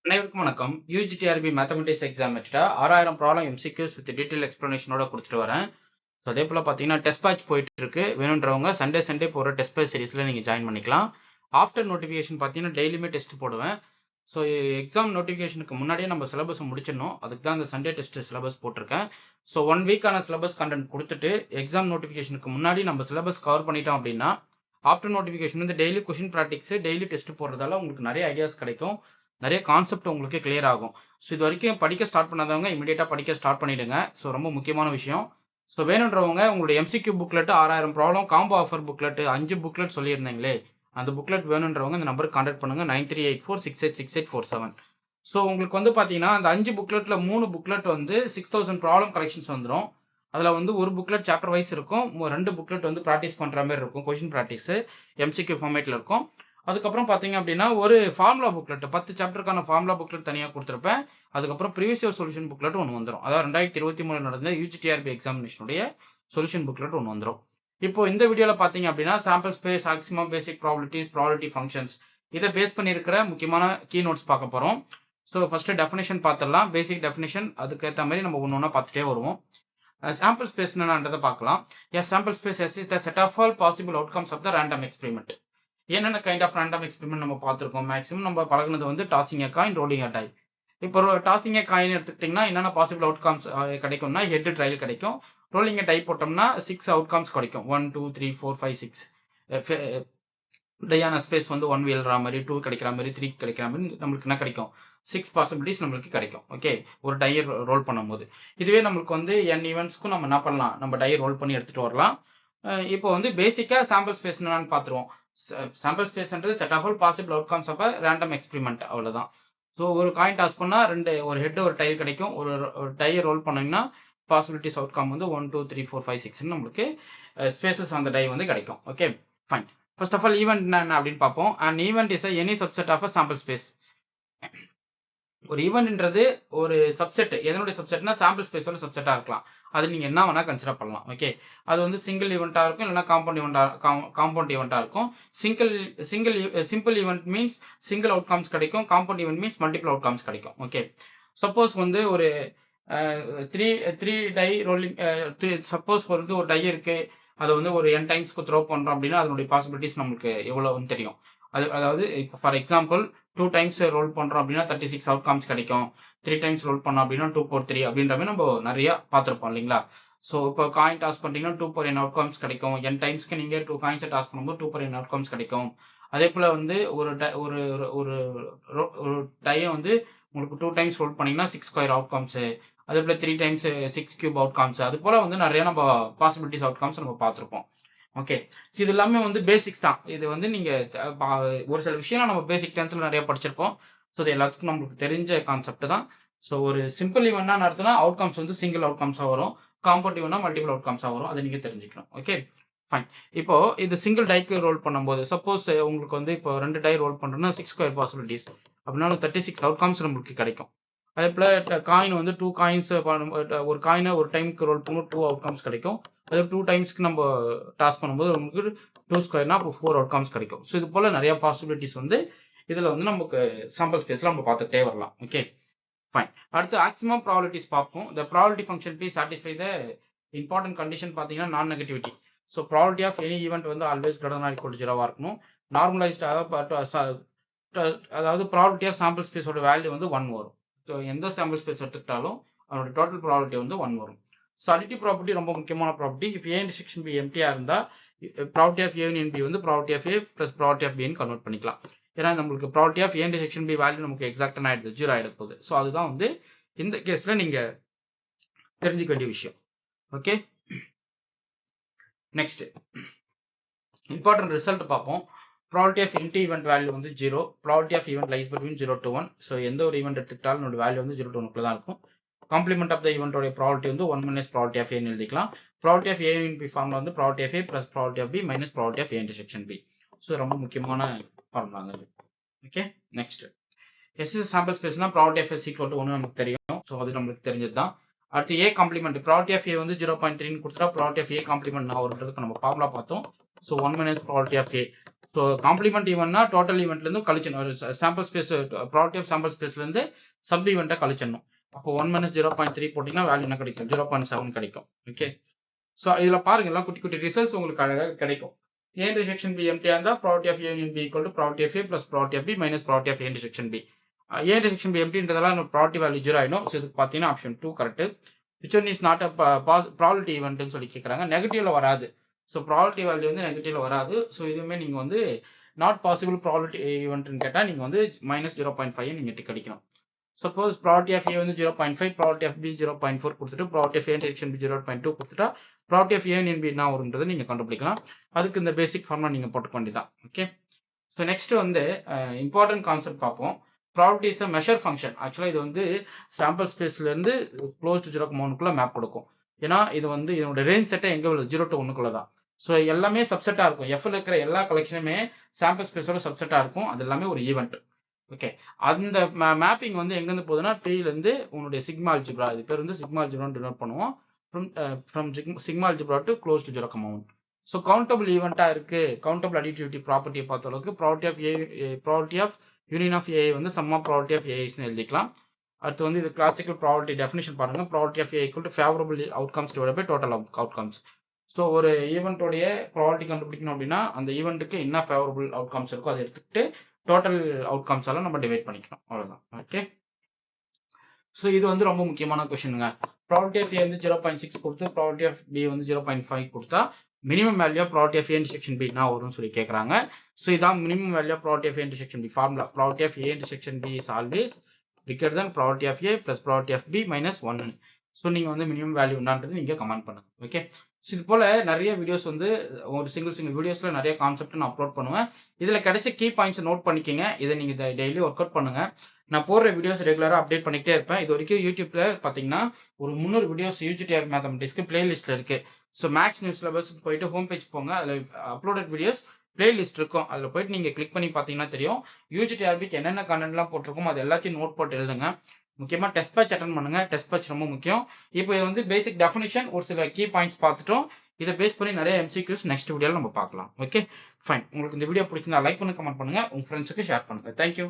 அனைவருக்கும் வணக்கம். UGTRB mathematics exam வச்சுட்டா 6000 ப்ராப்ளம் எம்சிக்யூஸ் வித் டீடைல் எக்ஸ்பிளனேஷனோட கொடுத்துட்டு வரேன். ஸோ அதே போல் பார்த்தீங்கன்னா டெஸ்ட் பேட்ச் போயிட்டு இருக்கு. வேணுன்றவங்க சண்டே போகிற டெஸ்ட் பேட்ச் சீரிஸில் நீங்கள் ஜாயின் பண்ணிக்கலாம். ஆஃப்டர் நோட்டிஃபிகேஷன் பார்த்தீங்கன்னா டெய்லியுமே டெஸ்ட் போடுவேன். ஸோ எக்ஸாம் நோட்டிஃபிகேஷனுக்கு முன்னாடியே நம்ம சிலபஸை முடிச்சிடணும். அதுக்கு தான் அந்த சண்டே டெஸ்ட் சிலபஸ் போட்டிருக்கேன். ஸோ 1 வீக்கான சிலபஸ் கண்டென்ட் கொடுத்துட்டு எக்ஸாம் நோட்டிஃபிகேஷனுக்கு முன்னாடி நம்ம சிலபஸ் கவர் பண்ணிட்டோம் அப்படின்னா ஆஃப்டர் நோட்டிஃபிகேஷன் வந்து daily question practice daily test போடுறதால உங்களுக்கு நிறைய ஐடியாஸ் கிடைக்கும். நிறைய கான்செப்ட் உங்களுக்கு கிளியர் ஆகும். ஸோ இது வரைக்கும் படிக்க ஸ்டார்ட் பண்ணாதவங்க இமீடியட்டாக படிக்க ஸ்டார்ட் பண்ணிடுங்க. ஸோ ரொம்ப முக்கியமான விஷயம். ஸோ வேணுன்றவங்க உங்களுடைய MCQ booklet 6000 problem combo offer booklet 5 booklet சொல்லியிருந்தீங்களே, அந்த புக்லெட் வேணுன்றவங்க இந்த நம்பருக்கு கான்டாக்ட் பண்ணுங்க 9384686847. ஸோ உங்களுக்கு வந்து பார்த்தீங்கன்னா அந்த 5 புக்லெட்டில் 3 புக்லெட் வந்து 6000 ப்ராப்ளம் கலெக்ஷன்ஸ் வந்துடும். அதில் வந்து ஒரு புக்லெட் சாப்டர் வைஸ் இருக்கும், 2 புக்லெட் வந்து ப்ராக்டிஸ் பண்ணுற மாதிரி இருக்கும். கொஷின் ப்ராக்டிஸ் எம்சிக்யூ ஃபார்மேட்டில் இருக்கும். அதுக்கப்புறம் பார்த்தீங்க அப்படின்னா ஒரு ஃபார்முலா புக்லெட் 10 சாப்டருக்கான ஃபார்முலா புக்லெட் தனியாக கொடுத்துருப்பேன். அதுக்கப்புறம் ப்ரீவியஸ் இயர் சொல்யூஷன் புக்லெட் ஒன்று வந்துடும். அதாவது 2023 நடந்த யூஜிடிஆர்பி எக்ஸாமினேஷனுடைய சொல்யூஷன் புக்லெட் ஒன்று வந்துடும். இப்போ இந்த வீடியோவில் பார்த்தீங்க அப்படின்னா சாம்பிள் ஸ்பேஸ், மேக்ஸிமம் பேசிக் ப்ராபபிலிட்டிஸ், ப்ராபபிலிட்டி ஃபங்க்ஷன்ஸ் இதை பேஸ் பண்ணியிருக்கிற முக்கியமான கீ நோட்ஸ் பார்க்க போகிறோம். ஸோ ஃபர்ஸ்ட் டெஃபினேஷன் பார்த்துடலாம். பேசிக் டெஃபினேஷன் அதுக்கேற்ற மாதிரி நம்ம ஒன்று ஒன்றா பார்த்துட்டே வருவோம். சாம்பிள் ஸ்பேஸ் என்னன்றதை பார்க்கலாம். Sample space is the set of all possible outcomes of the random experiment. என்னென்ன கைண்ட் ஆஃப் ரேண்டம் எக்ஸ்பெரிமெண்ட் நம்ம பார்த்துருக்கோம். மேக்ஸிமம் நம்ம பழகுனது வந்து டாசிங் காயின், ரோலிங் டை. இப்போ டாசிங் காயின் எடுத்துக்கிட்டிங்கன்னா என்னென்ன பாசிபிள் அவுட்கம்ஸ் கிடைக்கும்னா ஹெட் ட்ரையல் கிடைக்கும். ரோலிங் டை போட்டோம்னா 6 அவுட்கம்ஸ் கிடைக்கும். 1 2 3 4 5 6 டையான ஸ்பேஸ் வந்து 1 வீழ்ற மாதிரி, 2 கிடைக்கிற மாதிரி, 3 கிடைக்கிற மாதிரி நம்மளுக்கு என்ன கிடைக்கும், 6 பாசிபிலிட்டிஸ் நம்மளுக்கு கிடைக்கும். ஓகே, ஒரு டையர் ரோல் பண்ணும்போது. இதுவே நம்மளுக்கு வந்து n ஈவெண்ட்ஸ்க்கும் நம்ம என்ன பண்ணலாம், நம்ம டையர் ரோல் பண்ணி எடுத்துகிட்டு வரலாம். இப்போ வந்து பேசிக்காக சாம்பிள் ஸ்பேஸ் என்னன்னு பார்த்துருவோம். சாம்பிள் ஸ்பேஸ்ன்றது set of all possible outcomes of random experiment, அவ்வளோதான். ஸோ ஒரு காயின் டாஸ் பண்ணால் ஒரு ஹெட் ஒரு டைல் கிடைக்கும். ஒரு டையை ரோல் பண்ணிங்கன்னா பாசிபிலிட்டிஸ் அவுட்கம் வந்து 1 2 3 4 5 6 நம்மளுக்கு ஸ்பேசஸ் அந்த டை வந்து கிடைக்கும். Okay, fine. First of all event என்ன அப்படின்னு பார்ப்போம். And event is any subset of a sample space. ஒரு ஈவெண்ட்ன்றது ஒரு சப்செட். எதனுடைய சப்செட்னா சாம்பிள் ஸ்பேஸோட சப்செட்டாக இருக்கலாம். அது நீங்கள் என்ன வேணால் கன்சிடர் பண்ணலாம். ஓகே, அது வந்து சிங்கிள் ஈவெண்ட்டாக இருக்கும், இல்லைனா காம்பவுண்ட் ஈவெண்ட்டாக இருக்கும். Simple event means single outcomes கிடைக்கும். Compound event means multiple outcomes கிடைக்கும். ஓகே, சப்போஸ் வந்து ஒரு 3 டை ரோலிங், சப்போஸ் வந்து ஒரு டை இருக்கு, அதை வந்து ஒரு n டைம்ஸ்க்கு த்ரோ பண்ணுறோம் அப்படின்னா அதனுடைய பாசிபிலிட்டிஸ் நம்மளுக்கு எவ்வளோன்னு தெரியும். அதாவது இப்போ ஃபார் எக்ஸாம்பிள் 2 டைம்ஸ் ரோல் பண்ணுறோம் அப்படின்னா 36 அவுட்கம்ஸ் கிடைக்கும். 3 டைம்ஸ் ரோல் பண்ணோம் அப்படின்னா 2 4 3 அப்படின்ற மாதிரி நம்ம நிறையா பார்த்துருப்போம் இல்லைங்களா. ஸோ இப்போ காயின் டாஸ் பண்ணிட்டீங்கன்னா 2 4 n அவுட்கம்ஸ் கிடைக்கும். n டைம்ஸ்க்கு நீங்கள் 2 காயின்ஸை டாஸ் பண்ணும்போது 2 4 n அவுட்கம்ஸ் கிடைக்கும். அதே போல் வந்து ஒரு டையை வந்து உங்களுக்கு 2 டைம்ஸ் ரோல் பண்ணிங்கன்னா 6 ஸ்கொயர் அவுட்கம்ஸு. அதே போல் 3 டைம்ஸ் 6 கியூப் அவுட்கம்ஸ். அது போல் வந்து நிறைய நம்ம பாசிபிலிட்டிஸ் அவுட்கம்ஸ் நம்ம பார்த்துருப்போம். ஓகே, ஸோ இது எல்லாமே வந்து பேசிக்ஸ் தான். இது வந்து நீங்கள் ஒரு சில விஷயம்லாம் நம்ம பேசிக் 10th நிறைய படிச்சிருப்போம். ஸோ இது எல்லாத்துக்கும் நம்மளுக்கு தெரிஞ்ச கான்செப்ட் தான். ஸோ ஒரு சிம்பிள் ஈவெண்ட்னா நடத்தினா அவுட்கம்ஸ் வந்து சிங்கிள் அவுட்கம்ஸாக வரும், காம்பவுண்ட் ஈவெண்ட்னா மல்டிபிள் அவுட்கம்ஸாக வரும். அதை நீங்கள் தெரிஞ்சுக்கணும். Okay, fine. இப்போ இது சிங்கிள் டைக்கு ரோல் பண்ணும்போது சப்போஸ் உங்களுக்கு வந்து இப்போ 2 டை ரோல் பண்ணுறோன்னா 6 ஸ்கொயர் பாசிபிலிட்டிஸ் அப்படின்னா 36 அவுட்கம்ஸ் நம்மளுக்கு கிடைக்கும். அதே போல் காயின் வந்து 2 காயின்ஸ் ஒரு காயினை ஒரு டைமுக்கு ரோல் பண்ணும்போது 2 அவுட்கம்ஸ் கிடைக்கும். அதே 2 டைம்ஸ்க்கு நம்ம டாஸ் பண்ணும்போது உங்களுக்கு 2 ஸ்கொயர்னா அப்போ 4 அவுட்கம்ஸ் கிடைக்கும். ஸோ இது போல் நிறைய பாசிபிலிட்டிஸ் வந்து இதில் வந்து நமக்கு சாம்பிள் ஸ்பேஸில் நம்ம பார்த்துட்டே வரலாம். Okay, fine. அடுத்து மேக்ஸிமம் ப்ராபபிலிட்டிஸ் பார்ப்போம். The probability function please satisfy the important condition பார்த்தீங்கன்னா non negativity. So probability of any event வந்து always greater than equal to 0 இருக்கணும். நார்மலைஸ்டாக அதாவது ப்ராபபிலிட்டி ஆஃப் சாம்பிள் ஸ்பேஸோட வேல்யூ வந்து 1 வரும். ஸோ எந்த சாம்பிள் ஸ்பேஸ் எடுத்துக்கிட்டாலும் அதோட டோட்டல் ப்ராபபிலிட்டி வந்து 1 வரும். ஸோ அடிட்டிவ் ப்ராப்பர்ட்டி ரொம்ப முக்கியமான property. If A intersection B எம்டியாக இருந்தால் property of A union B வந்து property of A plus property of பின்னு கன்வெர்ட் பண்ணிக்கலாம். ஏன்னா நம்மளுக்கு property of A intersection B value நமக்கு எக்ஸாக்டாக ஆகிடுது, 0 ஆகிட போகுது. ஸோ அதுதான் வந்து இந்த கேஸில் நீங்கள் தெரிஞ்சுக்க வேண்டிய விஷயம். ஓகே, நெக்ஸ்ட் இம்பார்ட்டன்ட் ரிசல்ட் பார்ப்போம். Property of empty event value வந்து 0. Property of event lies between 0 to 1. So எந்த ஒரு ஈவெண்ட் எடுத்துக்கிட்டாலும் என்னோட வேல்யூ வந்து 0 to 1 தான் இருக்கும். காம்ப்ளிமெண்ட் ஆஃப் த ஈவெண்டோட ப்ராபர்ட்டி வந்து 1 minus ப்ராபர்ட்டி ஆஃப் ஏன்னு எழுதிக்கலாம். Property of A in B ஃபார்ம்ல வந்து property of A plus property of B minus property of A intersection B. So ரொம்ப முக்கியமான ஃபார்முலாங்க இது. ஓகே, நெக்ஸ்ட் எஸ் சாம்பிள் ஸ்பேஸ்னா property of S equal to 1 நமக்கு தெரியும். ஸோ அது நம்மளுக்கு தெரிஞ்சது தான். அடுத்து A complement property of A வந்து 0.3 கொடுத்துட்டா ப்ராபர்ட்டி ஆஃப் ஏ காம்ப்ளிமெண்ட் நான் ஒருன்றதுக்கு நம்ம ஃபார்முலா பார்த்தோம். So 1 minus property of A. So complement ஈவெண்ட்னா டோட்டல் ஈவெண்ட்லேருந்து கழிச்சணும். ஒரு sample space property of sample ஸ்பேஸ்லேருந்து சப் ஈவெண்ட்டை கழிச்சிடணும். அப்போ 1 - 0.3 போட்டிங்கன்னா வேல்யூ என்ன கிடைக்கும்? 0.7 கிடைக்கும். ஓகே. ஸோ இதில் பாருங்க எல்லாம் குட்டி குட்டி ரிசல்ட்ஸ் உங்களுக்கு அழகாக கிடைக்கும். A intersection B எம்டியாக இருந்தால் property of A union B equal to property of A plus property of B minus property of A intersection B. A intersection B எம்டின்றதெல்லாம் ப்ராபர்ட்டி வேல்யூ 0 ஆகிடும். ஸோ இதுக்கு பார்த்தீங்கன்னா option 2 correct. Which one is not a probability ஈவெண்ட்னு சொல்லி கேட்குறாங்க. நெகட்டிவ்ல வராது. So probability value வந்து நெகட்டிவ்ல வராது. ஸோ இதுவுமே நீங்கள் வந்து நாட் பாசிபிள் ப்ராபபிலிட்டி ஈவெண்ட்னு கேட்டால் நீங்கள் வந்து -0.5 நீங்கள் டிக் அடிக்கணும். சப்போஸ் ப்ராபர்ட்டி ஆஃப் A வந்து 0.5, ப்ராபர்ட்டி ஆஃப் B 0.4 கொடுத்துட்டு property of A intersection B 0.2 கொடுத்துட்டா property of A union B என்ன வரும்ன்றதை நீங்கள் கண்டுபிடிக்கலாம். அதுக்கு இந்த பேசிக் ஃபார்முலா நீங்கள் போட்டுக்க வேண்டியதான். ஓகே. ஸோ நெக்ஸ்ட் வந்து இம்பார்ட்டன்ட் கான்செப்ட் பார்ப்போம். Property is a measure function. ஆக்சுவலாக இது வந்து சாம்பிள் ஸ்பேஸ்லேருந்து க்ளோஸ் டு 0.1 மேப் கொடுக்கும். ஏன்னா இது வந்து இதோட ரேஞ்ச் செட்டை எங்கே விழுது? 0 to 1 தான். ஸோ எல்லாமே சப்செட்டாக இருக்கும். எஃப்ல இருக்கிற எல்லா கலெக்ஷனுமே சாம்பிள் ஸ்பேஸோட சப்செட்டாக இருக்கும். அது எல்லாமே ஒரு ஈவெண்ட். ஓகே. அந்த மேப்பிங் வந்து எங்கேருந்து போகுதுன்னா Pலேருந்து உங்களுடைய சிக்மா அல்ஜிப்ரா, இது பேர் வந்து சிக்மா அல்ஜிப்ரான்னு டினோட் பண்ணுவோம். From sigma algebra to close to 0.1. So countable ஈவெண்ட்டாக இருக்குது. கவுண்டபிள் அடிட்டிவிட்டி ப்ராப்பர்ட்டியை பார்த்த அளவுக்கு property of union of A வந்து சம் ஆஃப் ப்ராபர்ட்டி ஆஃப் ஏஸ்னு எழுதிக்கலாம். அடுத்து வந்து இது கிளாசிக்கல் ப்ராபர்ட்டி டெஃபினிஷன் பாருங்கள். Property of A equal to favourable outcomes divide by total outcomes. So ஒரு ஈவெண்ட்டோடைய ப்ராபர்ட்டி கண்டுபிடிக்கணும் அப்படின்னா அந்த ஈவெண்ட்டுக்கு என்ன ஃபேவரபிள் அவுட்கம்ஸ் இருக்கோ அதை எடுத்துக்கிட்டு டோட்டல் அவுட்கம்ஸ் எல்லாம் நம்ம டிவைட் பண்ணிக்கணும். அவ்வளோதான். ஓகே. ஸோ இது வந்து ரொம்ப முக்கியமான கொஸ்டினுங்க. ப்ராபர்ட்டி ஆஃப் ஏ வந்து 0.6 கொடுத்து ப்ராபர்ட்டி ஆஃப் பி வந்து 0.5 கொடுத்தா minimum value of property of A intersection B என்ன வரும்னு சொல்லி கேட்குறாங்க. ஸோ இதான் minimum value of property of A intersection B formula. Property of A intersection B is always bigger than property of A plus property of B minus 1. So நீங்கள் வந்து minimum value என்னன்றது நீங்கள் comment பண்ணுங்க. Okay. So இது போல் நிறைய videos வந்து ஒரு single வீடியோஸில் நிறைய கான்செப்ட் நான் அப்லோட் பண்ணுவேன். இதில் கிடைச்ச கீ பாயிண்ட்ஸை நோட் பண்ணிக்கோங்க. இதை நீங்கள் டெய்லி ஒர்க் அவுட் பண்ணுங்கள். நான் போடுற வீடியோஸ் ரெகுலராக அப்டேட் பண்ணிக்கிட்டே இருப்பேன். இது வரைக்கும் யூடியூப்ல பார்த்தீங்கன்னா ஒரு 300 வீடியோஸ் UGTR மேத்தமெட்டிக்ஸ்க்கு பிளேலிஸ்ட்டில் இருக்குது. ஸோ மேக்ஸ் நியூஸ் சிலபஸ் போயிட்டு ஹோம் பேஜ் போங்க. அதில் அப்லோடட் வீடியோஸ் பிளேலிஸ்ட் இருக்கும். அதில் போயிட்டு நீங்கள் கிளிக் பண்ணி பார்த்தீங்கன்னா தெரியும். UGTRBக்கு என்னென்ன கண்டென்ட்லாம் போட்டிருக்கோம் அது எல்லாத்தையும் நோட் போட்டு எழுதுங்க. முக்கியமாக டெஸ்ட் பேட்ச் அட்டன் பண்ணுங்க. டெஸ்ட் பேட்ச் ரொம்ப முக்கியம். இப்போ இது வந்து பேசிக் டெஃபினிஷன், ஒரு சில கீ பாயிண்ட்ஸ் பார்த்துட்டோம். இதை பேஸ் பண்ணி நிறைய MCQs நெக்ஸ்ட் வீடியோவில் நம்ம பார்க்கலாம். Okay fine. உங்களுக்கு இந்த வீடியோ பிடிச்சிருந்தா லைக் பண்ணுங்க, கமெண்ட் பண்ணுங்க, உங்கள் ஃப்ரெண்ட்ஸுக்கு ஷேர் பண்ணுங்க. தேங்க்யூ.